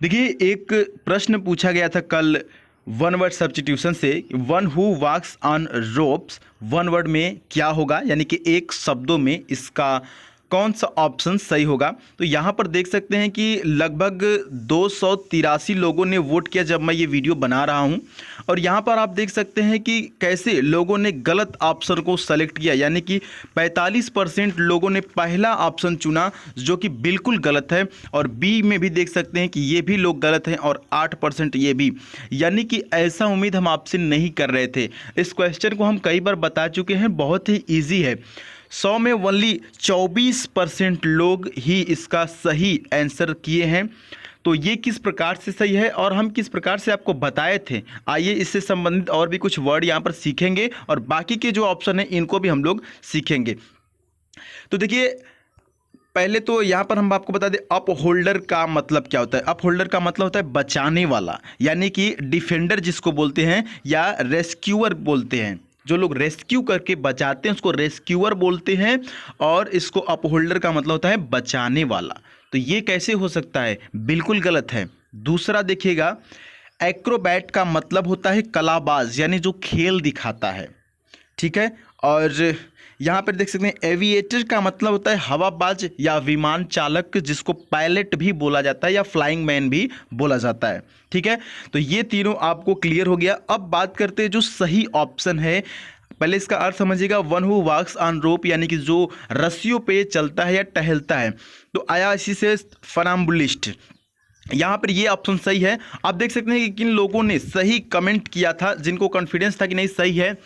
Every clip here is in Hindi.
देखिए, एक प्रश्न पूछा गया था कल वन वर्ड सब्स्टिट्यूशन से, one who walks on ropes one word में क्या होगा, यानी कि एक शब्दों में इसका कौन सा ऑप्शन सही होगा। तो यहाँ पर देख सकते हैं कि लगभग 283 लोगों ने वोट किया जब मैं ये वीडियो बना रहा हूँ। और यहाँ पर आप देख सकते हैं कि कैसे लोगों ने गलत ऑप्शन को सेलेक्ट किया, यानी कि 45% लोगों ने पहला ऑप्शन चुना जो कि बिल्कुल गलत है। और बी में भी देख सकते हैं कि ये भी लोग गलत हैं और 8% ये भी, यानी कि ऐसा उम्मीद हम आपसे नहीं कर रहे थे। इस क्वेश्चन को हम कई बार बता चुके हैं, बहुत ही ईजी है। 100 में ओनली 24% लोग ही इसका सही आंसर किए हैं। तो ये किस प्रकार से सही है और हम किस प्रकार से आपको बताए थे, आइए इससे संबंधित और भी कुछ वर्ड यहाँ पर सीखेंगे और बाकी के जो ऑप्शन हैं इनको भी हम लोग सीखेंगे। तो देखिए, पहले तो यहाँ पर हम आपको बता दें अप होल्डर का मतलब क्या होता है। अप होल्डर का मतलब होता है बचाने वाला, यानी कि डिफेंडर जिसको बोलते हैं या रेस्क्यूअर बोलते हैं। जो लोग रेस्क्यू करके बचाते हैं उसको रेस्क्यूअर बोलते हैं। और इसको अप होल्डर का मतलब होता है बचाने वाला। तो ये कैसे हो सकता है, बिल्कुल गलत है। दूसरा देखिएगा, एक्रोबैट का मतलब होता है कलाबाज, यानी जो खेल दिखाता है, ठीक है। और यहाँ पर देख सकते हैं एविएटर का मतलब होता है हवाबाज या विमान चालक, जिसको पायलट भी बोला जाता है या फ्लाइंग मैन भी बोला जाता है, ठीक है। तो ये तीनों आपको क्लियर हो गया। अब बात करते हैं जो सही ऑप्शन है। पहले इसका अर्थ समझिएगा, वन हु वॉक्स ऑन रोप, यानी कि जो रस्सियों पे चलता है या टहलता है। तो आया इसी से फनाम्बुलिस्ट, यहाँ पर ये ऑप्शन सही है। आप देख सकते हैं कि किन लोगों ने सही कमेंट किया था, जिनको कॉन्फिडेंस था कि नहीं सही है।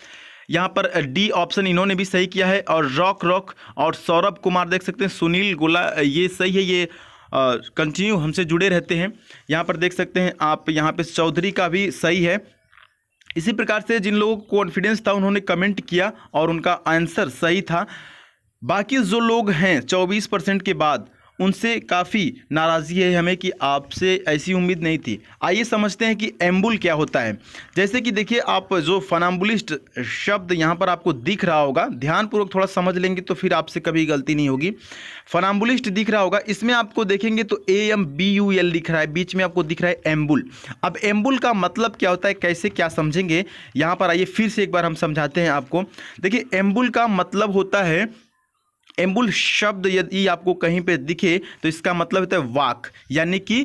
यहाँ पर डी ऑप्शन इन्होंने भी सही किया है। और रॉक और सौरभ कुमार देख सकते हैं, सुनील गोला, ये सही है। ये कंटिन्यू हमसे जुड़े रहते हैं। यहाँ पर देख सकते हैं आप, यहाँ पे चौधरी का भी सही है। इसी प्रकार से जिन लोगों को कॉन्फिडेंस था उन्होंने कमेंट किया और उनका आंसर सही था। बाकी जो लोग हैं 24% के बाद, उनसे काफ़ी नाराज़गी है हमें कि आपसे ऐसी उम्मीद नहीं थी। आइए समझते हैं कि एम्बुल क्या होता है। जैसे कि देखिए, आप जो फनाम्बुलिस्ट शब्द यहाँ पर आपको दिख रहा होगा, ध्यानपूर्वक थोड़ा समझ लेंगे तो फिर आपसे कभी गलती नहीं होगी। फनाम्बुलिस्ट दिख रहा होगा, इसमें आपको देखेंगे तो AMBUL दिख रहा है, बीच में आपको दिख रहा है एम्बुल। अब एम्बुल का मतलब क्या होता है, कैसे क्या समझेंगे, यहाँ पर आइए फिर से एक बार हम समझाते हैं आपको। देखिए, एम्बुल का मतलब होता है, एम्बुल शब्द यदि आपको कहीं पे दिखे तो इसका मतलब होता है वॉक, यानी कि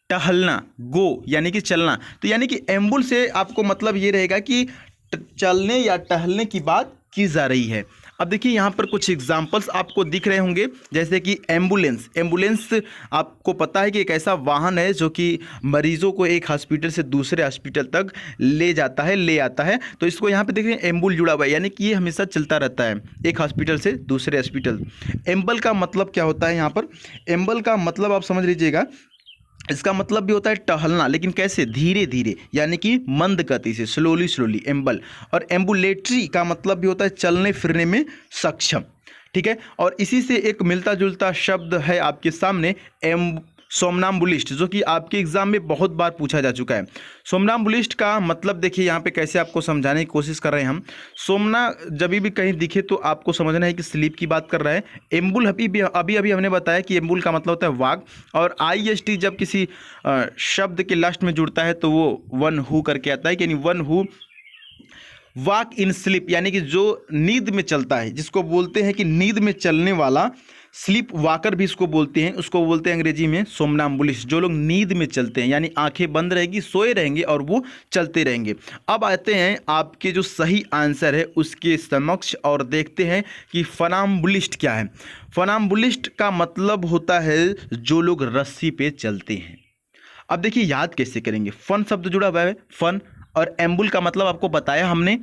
टहलना, गो यानी कि चलना। तो यानी कि एम्बुल से आपको मतलब ये रहेगा कि चलने या टहलने की बात की जा रही है। अब देखिए, यहाँ पर कुछ एग्जाम्पल्स आपको दिख रहे होंगे, जैसे कि एम्बुलेंस। एम्बुलेंस आपको पता है कि एक ऐसा वाहन है जो कि मरीजों को एक हॉस्पिटल से दूसरे हॉस्पिटल तक ले जाता है, ले आता है। तो इसको यहाँ पे देखिए एम्बुल जुड़ा हुआ है, यानी कि ये हमेशा चलता रहता है एक हॉस्पिटल से दूसरे हॉस्पिटल। एम्बल का मतलब क्या होता है, यहाँ पर एम्बल का मतलब आप समझ लीजिएगा, इसका मतलब भी होता है टहलना, लेकिन कैसे, धीरे धीरे, यानी कि मंद गति से, स्लोली एम्बल। और एम्बुलेटरी का मतलब भी होता है चलने फिरने में सक्षम, ठीक है। और इसी से एक मिलता जुलता शब्द है आपके सामने, सोमनाम्बुलिस्ट, जो कि आपके एग्जाम में बहुत बार पूछा जा चुका है। सोमनाम्बुलिस्ट का मतलब देखिए, यहाँ पे कैसे आपको समझाने की कोशिश कर रहे हैं हम। सोमना जब भी कहीं दिखे तो आपको समझना है कि स्लीप की बात कर रहा है। एम्बुल अभी हमने बताया कि एम्बुल का मतलब होता है वाक। और IST जब किसी शब्द के लास्ट में जुड़ता है तो वो वन हु करके आता है, यानी one who walk in sleep, यानी कि जो नींद में चलता है, जिसको बोलते हैं कि नींद में चलने वाला, स्लीप वॉकर भी इसको बोलते हैं, उसको बोलते हैं अंग्रेजी में सोमनाम्बुलिस्ट। जो लोग नींद में चलते हैं, यानी आंखें बंद रहेगी, सोए रहेंगे और वो चलते रहेंगे। अब आते हैं आपके जो सही आंसर है उसके समक्ष और देखते हैं कि फनाम्बुलिस्ट क्या है। फनाम्बुलिस्ट का मतलब होता है जो लोग रस्सी पे चलते हैं। अब देखिए, याद कैसे करेंगे, फन शब्द जुड़ा हुआ है, फन। और एम्बुल का मतलब आपको बताया हमने।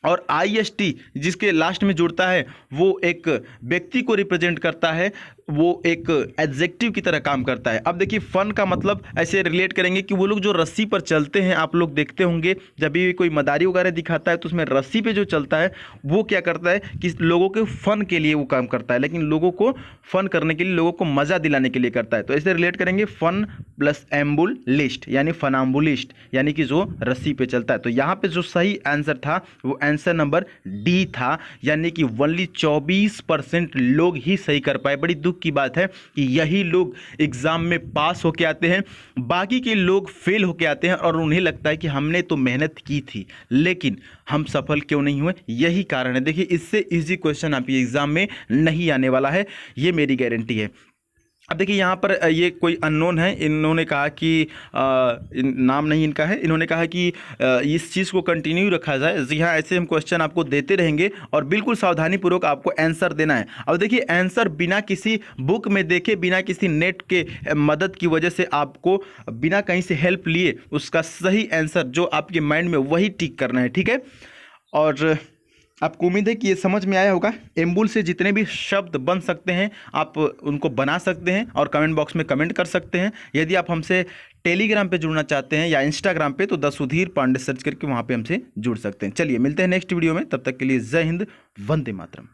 और IST जिसके लास्ट में जुड़ता है वो एक व्यक्ति को रिप्रेजेंट करता है, वो एक एडजेक्टिव की तरह काम करता है। अब देखिए, फन का मतलब ऐसे रिलेट करेंगे कि वो लोग जो रस्सी पर चलते हैं, आप लोग देखते होंगे जब भी कोई मदारी वगैरह दिखाता है तो उसमें रस्सी पे जो चलता है वो क्या करता है कि लोगों के फन के लिए वो काम करता है, लेकिन लोगों को फन करने के लिए, लोगों को मज़ा दिलाने के लिए करता है। तो ऐसे रिलेट करेंगे फन प्लस एम्बुलिस्ट यानी फनाम्बुलिस्ट यानी कि जो रस्सी पे चलता है। तो यहाँ पे जो सही आंसर था वो आंसर नंबर डी था, यानी कि ओनली 24% लोग ही सही कर पाए। बड़ी दुख की बात है कि यही लोग एग्जाम में पास होके आते हैं, बाकी के लोग फेल होके आते हैं और उन्हें लगता है कि हमने तो मेहनत की थी लेकिन हम सफल क्यों नहीं हुए। यही कारण है। देखिए, इससे इजी क्वेश्चन आपके एग्जाम में नहीं आने वाला है, ये मेरी गारंटी है। अब देखिए यहाँ पर ये कोई अननोन है, इन्होंने कहा कि नाम नहीं इनका है, इन्होंने कहा कि इस चीज़ को कंटिन्यू रखा जाए। जी हाँ, ऐसे हम क्वेश्चन आपको देते रहेंगे और बिल्कुल सावधानीपूर्वक आपको आंसर देना है। अब देखिए, आंसर बिना किसी बुक में देखे, बिना किसी नेट के मदद की वजह से आपको बिना कहीं से हेल्प लिए उसका सही आंसर जो आपके माइंड में वही टिक करना है, ठीक है। और आपको उम्मीद है कि ये समझ में आया होगा। एम्बुल से जितने भी शब्द बन सकते हैं आप उनको बना सकते हैं और कमेंट बॉक्स में कमेंट कर सकते हैं। यदि आप हमसे टेलीग्राम पे जुड़ना चाहते हैं या इंस्टाग्राम पे तो द सुधीर पांडे सर्च करके वहाँ पे हमसे जुड़ सकते हैं। चलिए मिलते हैं नेक्स्ट वीडियो में, तब तक के लिए जय हिंद, वंदे मातरम।